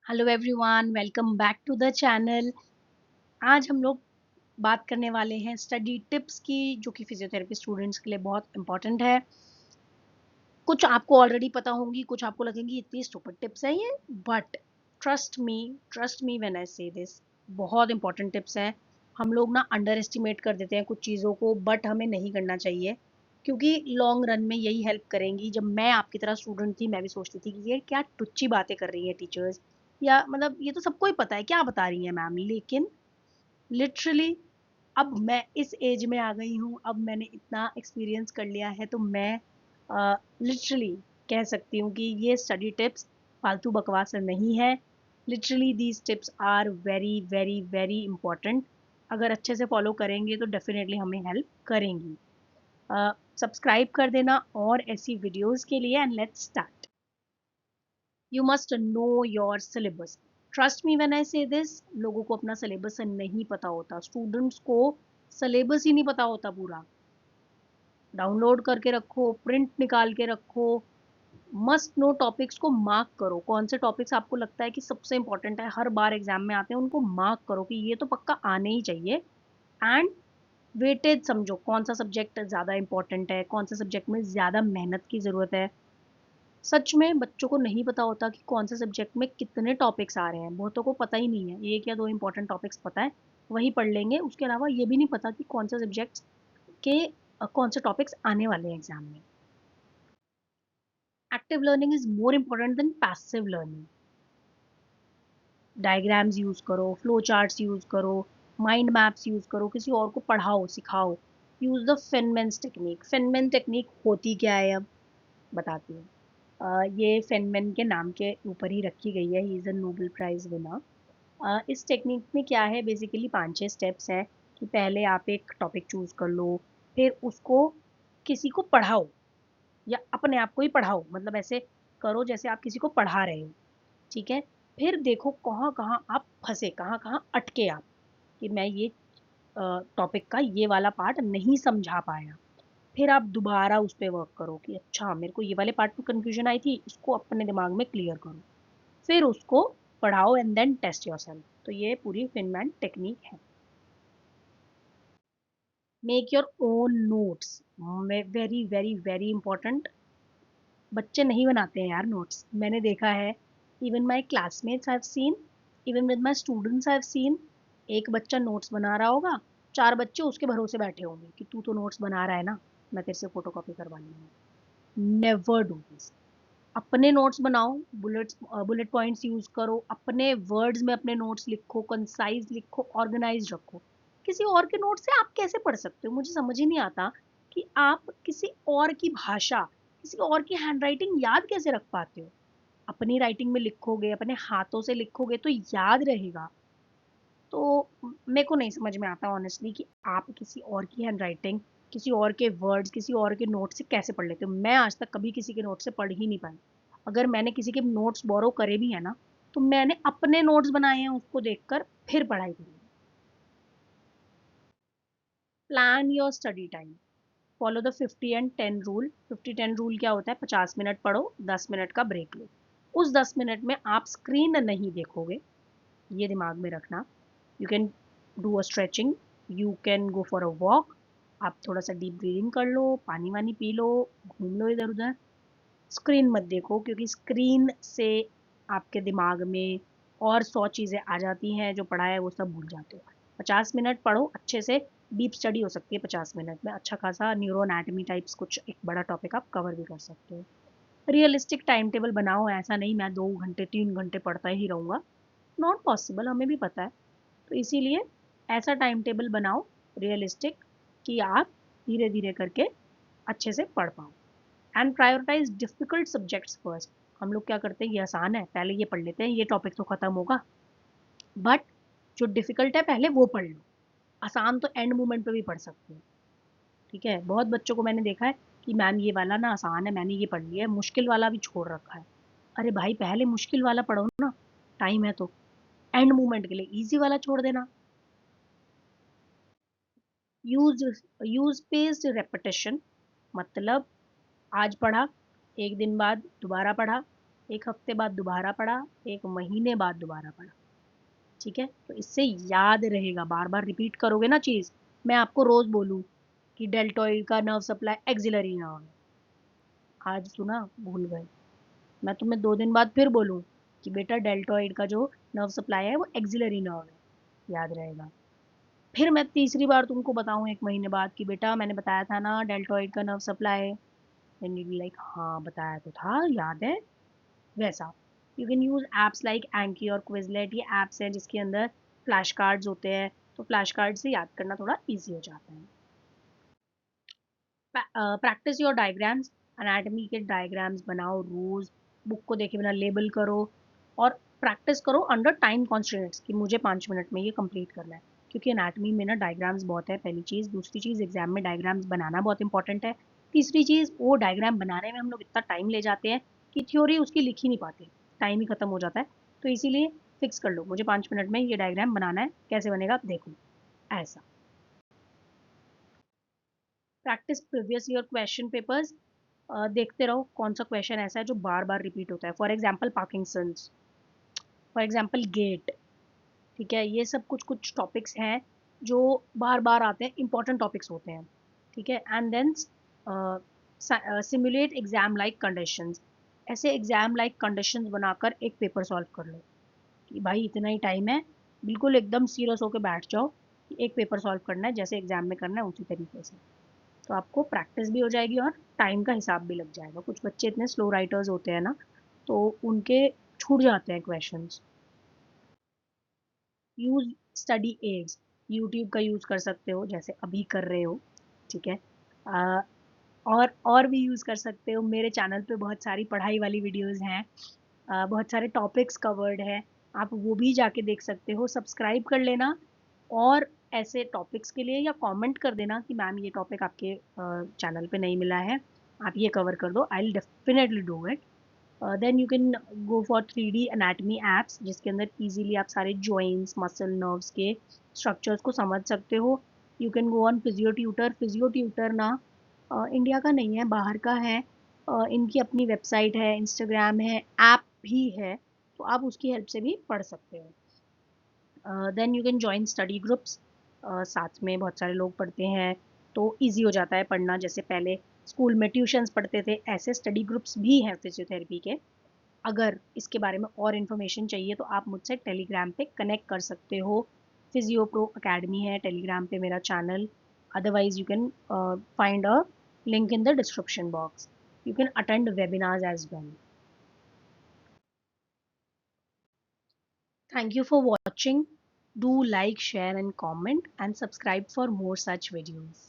Hello everyone, welcome back to the channel. आज हम लोग बात करने वाले हैं स्टडी टिप्स की, जो कि फिजियोथेरेपी स्टूडेंट्स के लिए बहुत इंपॉर्टेंट है। कुछ आपको ऑलरेडी पता होंगी, कुछ आपको लगेंगी इतनी स्टूपिड टिप्स है ये, but trust me when I से दिस, बहुत इंपॉर्टेंट टिप्स है। हम लोग ना अंडर एस्टिमेट कर देते हैं कुछ चीज़ों को, बट हमें नहीं करना चाहिए, क्योंकि लॉन्ग रन में यही हेल्प करेंगी। जब मैं आपकी तरह स्टूडेंट थी, मैं भी सोचती थी कि ये क्या टुच्ची बातें कर रही है टीचर्स, या मतलब ये तो सबको ही पता है क्या बता रही है मैम। लेकिन लिटरली अब मैं इस एज में आ गई हूँ, अब मैंने इतना एक्सपीरियंस कर लिया है, तो मैं लिटरली कह सकती हूँ कि ये स्टडी टिप्स फालतू बकवास नहीं है। Literally these tips are very very very important. अगर अच्छे से फॉलो करेंगे तो डेफिनेटली हमें हेल्प करेंगी। सब्सक्राइब कर देना और ऐसी वीडियोस के लिए, and let's start. You must know your syllabus. Trust me when I से दिस, लोगों को अपना सिलेबस नहीं पता होता, स्टूडेंट्स को सिलेबस ही नहीं पता होता पूरा। डाउनलोड करके रखो, प्रिंट निकाल के रखो, मस्ट नो टॉपिक्स को मार्क करो। कौन से टॉपिक्स आपको लगता है कि सबसे इंपॉर्टेंट है, हर बार एग्जाम में आते हैं, उनको मार्क करो कि ये तो पक्का आने ही चाहिए। एंड वेटेज समझो, कौन सा सब्जेक्ट ज़्यादा इंपॉर्टेंट है, कौन से सब्जेक्ट में ज़्यादा मेहनत की ज़रूरत है। सच में बच्चों को नहीं पता होता कि कौन से सब्जेक्ट में कितने टॉपिक्स आ रहे हैं, बहुतों को पता ही नहीं है। एक या दो इंपॉर्टेंट टॉपिक्स पता है, वही पढ़ लेंगे, उसके अलावा ये भी नहीं पता कि कौन से सब्जेक्ट्स के कौन से टॉपिक्स आने वाले हैं एग्जाम में। Active learning is more important than passive learning. Diagrams use करो, फ्लो चार्ट्स यूज करो, माइंड मैप्स यूज करो, किसी और को पढ़ाओ, सिखाओ। Use the Feynman's technique. Feynman technique होती क्या है, अब बताती हूँ। ये फेनमैन के नाम के ऊपर ही रखी गई है, he is a Nobel prize winner. इस टेक्निक में क्या है, बेसिकली 5-6 स्टेप्स हैं कि पहले आप एक टॉपिक चूज कर लो, फिर उसको किसी को पढ़ाओ, या अपने आप को ही पढ़ाओ, मतलब ऐसे करो जैसे आप किसी को पढ़ा रहे हो। ठीक है। फिर देखो कहाँ कहाँ आप फंसे, कहाँ कहाँ अटके आप, कि मैं ये टॉपिक का ये वाला पार्ट नहीं समझा पाया। फिर आप दोबारा उस पे वर्क करो कि अच्छा मेरे को ये वाले पार्ट में कंफ्यूजन आई थी, इसको अपने दिमाग में क्लियर करो, फिर उसको पढ़ाओ एंड देन टेस्ट योरसेल्फ। तो ये पूरी फिनमैन टेक्निक है। Make your own notes, very very very important. बच्चे नहीं बनाते हैं यार नोट्स, मैंने देखा है। Even my classmates have seen, even with my students have seen. एक बच्चा नोट्स बना रहा होगा, 4 बच्चे उसके भरोसे बैठे होंगे कि तू तो नोट्स बना रहा है ना, मैं तेरे से फोटो कॉपी करवा लूंगा। Never do this. अपने नोट्स बनाओ, बुलेट पॉइंट्स यूज करो, अपने वर्ड्स में अपने नोट्स लिखो, कंसाइज लिखो, ऑर्गेनाइज रखो। किसी और के नोट्स से आप कैसे पढ़ सकते हो, मुझे समझ ही नहीं आता कि आप किसी और की भाषा, किसी और की हैंडराइटिंग याद कैसे रख पाते हो। अपनी राइटिंग में लिखोगे, अपने हाथों से लिखोगे तो याद रहेगा। तो मेरे को नहीं समझ में आता ऑनेस्टली कि आप किसी और की हैंडराइटिंग, किसी और के वर्ड्स, किसी और के नोट से कैसे पढ़ लेते हो। मैं आज तक कभी किसी के नोट से पढ़ ही नहीं पाई। अगर मैंने किसी के नोट्स बोरो करे भी है ना, तो मैंने अपने नोट्स बनाए हैं, उसको देखकर फिर पढ़ाई करी है। Plan your study time. Follow the 50 and 10 rule. 50-10 rule क्या होता है, 50 मिनट पढ़ो, 10 मिनट का ब्रेक लो। उस 10 मिनट में आप स्क्रीन नहीं देखोगे, ये दिमाग में रखना। You can do a stretching, you can go for a walk, आप थोड़ा सा डीप ब्रीदिंग कर लो, पानी वानी पी लो, घूम लो इधर उधर। स्क्रीन मत देखो, क्योंकि स्क्रीन से आपके दिमाग में और 100 चीज़ें आ जाती हैं, जो पढ़ा है वो सब भूल जाते हो। 50 मिनट पढ़ो अच्छे से, डीप स्टडी हो सकती है 50 मिनट में, अच्छा खासा न्यूरो एनाटमी टाइप्स कुछ एक बड़ा टॉपिक आप कवर भी कर सकते हो। रियलिस्टिक टाइम टेबल बनाओ, ऐसा नहीं मैं 2 घंटे 3 घंटे पढ़ता ही रहूँगा, नॉट पॉसिबल, हमें भी पता है। तो इसीलिए ऐसा टाइम टेबल बनाओ रियलिस्टिक, कि आप धीरे धीरे करके अच्छे से पढ़ पाओ। And prioritize difficult subjects first. हम लोग क्या करते हैं, ये आसान है पहले ये पढ़ लेते हैं, ये टॉपिक तो खत्म होगा, बट जो डिफिकल्ट है पहले वो पढ़ लो। आसान तो एंड मोमेंट पे भी पढ़ सकते हो। ठीक है, बहुत बच्चों को मैंने देखा है कि मैम ये वाला ना आसान है, मैंने ये पढ़ लिया है, मुश्किल वाला भी छोड़ रखा है। अरे भाई पहले मुश्किल वाला पढ़ो ना, टाइम है तो। एंड मोमेंट के लिए इजी वाला छोड़ देना। यूज यूज स्पेस्ड रेपिटेशन, मतलब आज पढ़ा, एक दिन बाद दोबारा पढ़ा, 1 हफ्ते बाद दोबारा पढ़ा, 1 महीने बाद दोबारा पढ़ा। ठीक है, तो इससे याद रहेगा, बार बार रिपीट करोगे ना चीज। मैं आपको रोज बोलूं कि डेल्टॉइड का नर्व सप्लाई एक्सिलरी नर्व है, आज सुना भूल गए। मैं तुम्हें 2 दिन बाद फिर बोलूं कि बेटा डेल्टॉइड का जो नर्व सप्लाई है वो एक्सिलरी नर्व है, याद रहेगा। फिर मैं तीसरी बार तुमको बताऊं 1 महीने बाद कि बेटा मैंने बताया था ना डेल्टॉइड का nerve supply, then you be like हाँ बताया तो था, याद है। वैसा you can use apps like Anki और क्विजलेट, ये एप्स हैं जिसके अंदर फ्लैश कार्ड्स होते हैं, तो फ्लैश कार्ड से याद करना थोड़ा इजी हो जाता है। प्रैक्टिस योर डायग्राम्स, एनाटॉमी के डायग्राम्स बनाओ रोज, बुक को देखे बिना लेबल करो, और प्रैक्टिस करो अंडर टाइम कॉन्स्टेंट्स कि मुझे 5 मिनट में ये कंप्लीट करना है, क्योंकि एनाटॉमी में ना डायग्राम्स बहुत है, पहली चीज़। दूसरी चीज़, एग्जाम में डायग्राम्स बनाना बहुत इंपॉर्टेंट है। तीसरी चीज़, वो डायग्राम बनाने में हम लोग इतना टाइम ले जाते हैं कि थ्योरी उसकी लिख ही नहीं पाते, टाइम ही खत्म हो जाता है। तो इसीलिए फिक्स कर लो मुझे 5 मिनट में ये डायग्राम बनाना है, कैसे बनेगा आप देखो, ऐसा। Practice previous year question papers, देखते रहो कौन सा क्वेश्चन ऐसा है जो बार बार रिपीट होता है। For example Parkinson's, for example gait. ठीक है, ये सब कुछ कुछ टॉपिक्स हैं जो बार बार आते हैं, इंपॉर्टेंट टॉपिक्स होते हैं। ठीक है, and then simulate exam like conditions, ऐसे एग्जाम लाइक कंडीशंस बनाकर एक पेपर सॉल्व कर लो कि भाई इतना ही टाइम है, बिल्कुल एकदम सीरियस होकर बैठ जाओ कि एक पेपर सॉल्व करना है, जैसे एग्जाम में करना है उसी तरीके से। तो आपको प्रैक्टिस भी हो जाएगी और टाइम का हिसाब भी लग जाएगा। कुछ बच्चे इतने स्लो राइटर्स होते हैं ना, तो उनके छूट जाते हैं questions. Use study aids, YouTube का यूज कर सकते हो जैसे अभी कर रहे हो। ठीक है, अ, और भी यूज कर सकते हो, मेरे चैनल पे बहुत सारी पढ़ाई वाली वीडियोस हैं, बहुत सारे टॉपिक्स कवर्ड है, आप वो भी जाके देख सकते हो, सब्सक्राइब कर लेना। और ऐसे टॉपिक्स के लिए या कमेंट कर देना कि मैम ये टॉपिक आपके चैनल पे नहीं मिला है, आप ये कवर कर दो, I will definitely do it. Then you can go for 3D anatomy apps, जिसके अंदर इजीली आप सारे जॉइंट्स मसल नर्व्स के स्ट्रक्चर्स को समझ सकते हो। You can go on physio tutor, physio tutor ना इंडिया का नहीं है, बाहर का है। इनकी अपनी वेबसाइट है, इंस्टाग्राम है, ऐप भी है, तो आप उसकी हेल्प से भी पढ़ सकते हो। Then you can join study groups, साथ में बहुत सारे लोग पढ़ते हैं तो इजी हो जाता है पढ़ना। जैसे पहले स्कूल में ट्यूशन्स पढ़ते थे, ऐसे स्टडी ग्रुप्स भी हैं फिजियोथेरेपी के। अगर इसके बारे में और इन्फॉर्मेशन चाहिए तो आप मुझसे टेलीग्राम पे कनेक्ट कर सकते हो, फिजियो प्रो अकेडमी है टेलीग्राम पे मेरा चैनल। Otherwise you can find a link in the description box, you can attend webinars as well. Thank you for watching. Do like, share and comment and subscribe for more such videos.